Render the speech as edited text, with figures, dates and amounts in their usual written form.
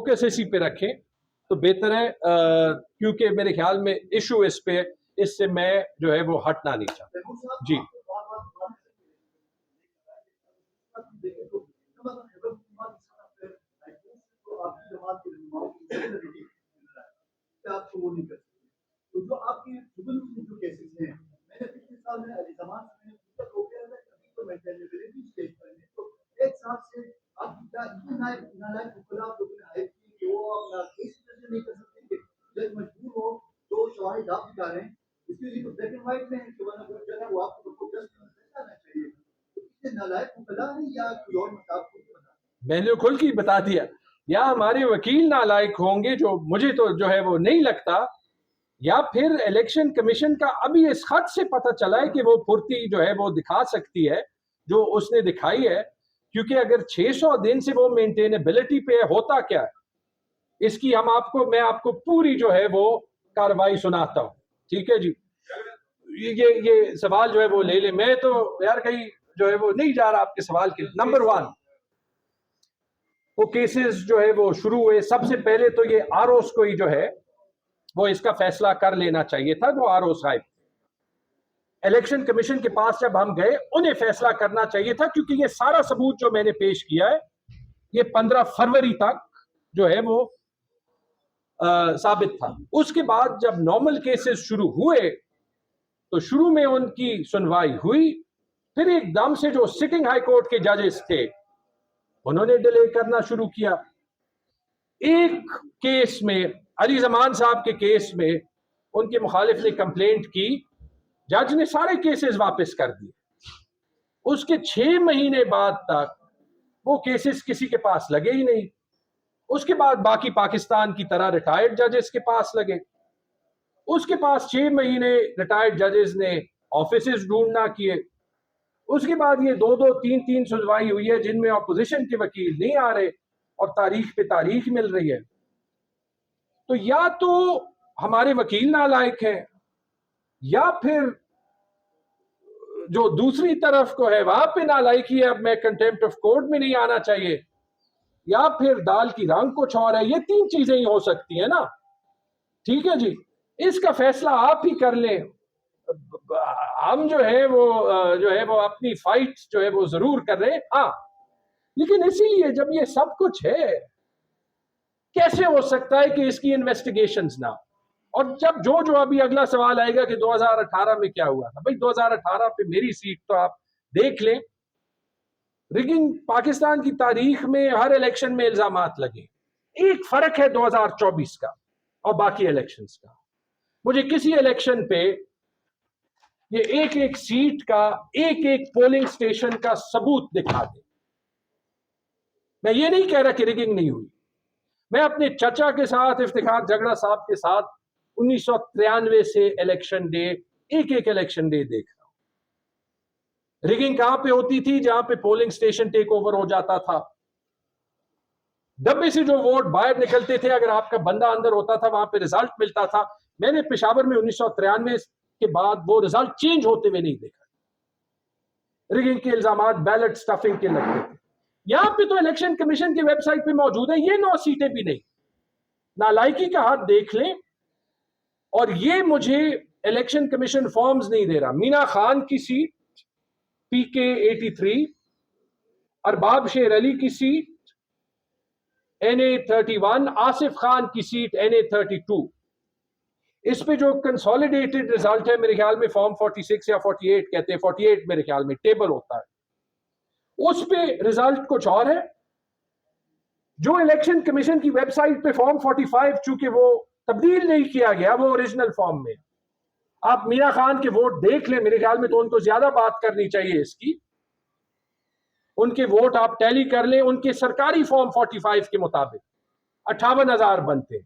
Focus इसी पे रखें तो बेहतर है, क्योंकि मेरे ख्याल में इशू इस पे, इससे मैं जो है वो हटना नहीं चाहता। जी आपको वो नहीं कर सकते। तो जो आपके जो केसेस हैं, मैंने पिछले साल में अली जमान से मैंने पूछा तो कह रहा था अभी तो मेंटेनेबिलिटी स्टेज पर है, तो एक साल से आप क्या इतने नालायक वकील लोगों ने हायर किए कि वो अपना केस प्रेजेंट नहीं कर सकते कि जज मजबूर हो तो शवाहिद आप दिखा रहे हैं, इसके लिए तो ब्लैक एंड व्हाइट में है कि वरना कोई जगह वो आपको जस्ट आना चाहिए। तो इतने नालायक वकील है या कोई और मतलब आपको बता, मैंने खुल की बता दिया, या हमारे वकील नालायक होंगे, जो मुझे तो जो है वो नहीं लगता, या फिर इलेक्शन कमीशन का अभी इस खत से पता चला है कि वो फुर्ती जो है वो दिखा सकती है जो उसने दिखाई है। क्योंकि अगर 600 दिन से वो मेंटेनेबिलिटी पे होता क्या है, इसकी मैं आपको पूरी जो है वो कार्रवाई सुनाता हूं। ठीक है जी, ये सवाल जो है वो ले ले, मैं तो यार कहीं जो है वो नहीं जा रहा आपके सवाल के। नंबर 1, वो केसेस जो है वो शुरू हुए, सबसे पहले तो ये आरओस को ही जो है वो इसका फैसला कर लेना चाहिए था, वो आरओस साहब इलेक्शन कमीशन के पास जब हम गए उन्हें फैसला करना चाहिए था, क्योंकि ये सारा सबूत जो मैंने पेश किया है ये 15 फरवरी तक जो है वो साबित था। उसके बाद जब नॉर्मल केसेस शुरू हुए तो शुरू में उनकी सुनवाई हुई, फिर एकदम से जो सिटिंग हाई कोर्ट के जजेस थे उन्होंने डिले करना शुरू किया। एक केस में, अली जमान साहब के केस में, उनके मुखालिफ ने कंप्लेंट की, जज ने सारे केसेस वापस कर दिए। उसके 6 महीने बाद तक वो केसेस किसी के पास लगे ही नहीं। उसके बाद बाकी पाकिस्तान की तरह रिटायर्ड जजेस के पास लगे। उसके पास 6 महीने रिटायर्ड जजेस ने ऑफिसेस ढूंढना किए। उसके बाद ये 2-2, 3-3 सुनवाई हुई है जिनमें अपोजिशन के वकील नहीं आ रहे और तारीख पे तारीख मिल रही है। तो या तो हमारे वकील नालायक हैं, या फिर जो दूसरी तरफ को है वहां पे नालायकी है, अब मैं कंटेम्प्ट ऑफ कोर्ट में नहीं आना चाहिए, या फिर दाल की रंग कुछ और है। ये 3 चीजें ही हो सकती है ना। ठीक है जी, इसका फैसला आप ही कर लें। हम जो है वो अपनी फाइट जो है वो जरूर कर रहे हैं। हाँ, लेकिन इसीलिए जब ये सब कुछ है, कैसे हो सकता है कि इसकी इन्वेस्टिगेशंस ना, और जब जो अभी अगला सवाल आएगा कि 2018 में क्या हुआ था, भाई 2018 पे मेरी सीट तो आप देख लें। रिगिंग पाकिस्तान की तारीख में हर इलेक्शन में इल्जामात लगे। एक फर्क है 2024 का और बाकी इलेक्शंस का। मुझे किसी इलेक्शन पे ये एक एक सीट का, एक एक पोलिंग स्टेशन का सबूत दिखा दे। मैं ये नहीं कह रहा कि रिगिंग नहीं हुई। मैं अपने चचा के साथ, इफ्तिखार झगड़ा साहब के साथ 1993 से इलेक्शन डे, एक एक इलेक्शन डे देख रहा हूं। रिगिंग कहां पे होती थी? जहां पे पोलिंग स्टेशन टेक ओवर हो जाता था, डब्बे से जो वोट बाहर निकलते थे, अगर आपका बंदा अंदर होता था वहां पे रिजल्ट मिलता था। मैंने पेशावर में 1993 के बाद वो रिजल्ट चेंज होते हुए नहीं देखा। रिगिंग के इल्जामात बैलेट स्टफिंग के लगते थे। यहां पे तो इलेक्शन कमीशन की वेबसाइट पे मौजूद है, ये 9 सीटें भी नहीं। नालायकी का हाथ देख लें। और ये मुझे इलेक्शन कमीशन फॉर्म्स नहीं दे रहा। मीना खान की सीट PK 83, अरबाब शेर अली की सीट NA 31, आसिफ खान की सीट NA 32। इस पे जो कंसोलिडेटेड रिजल्ट है, मेरे ख्याल में फॉर्म 46 या 48 कहते हैं, 48 मेरे ख्याल में टेबल होता है, उस पे रिजल्ट कुछ और है। जो इलेक्शन कमीशन की वेबसाइट पे फॉर्म 45, चूंकि वो तब्दील नहीं किया गया, वो ओरिजिनल फॉर्म में। आप मीना खान के वोट देख लें, मेरे ख्याल में तो उनको ज्यादा बात करनी चाहिए इसकी। उनके वोट आप टैली कर लें, उनके सरकारी फॉर्म 45 के मुताबिक 58,000 बनते।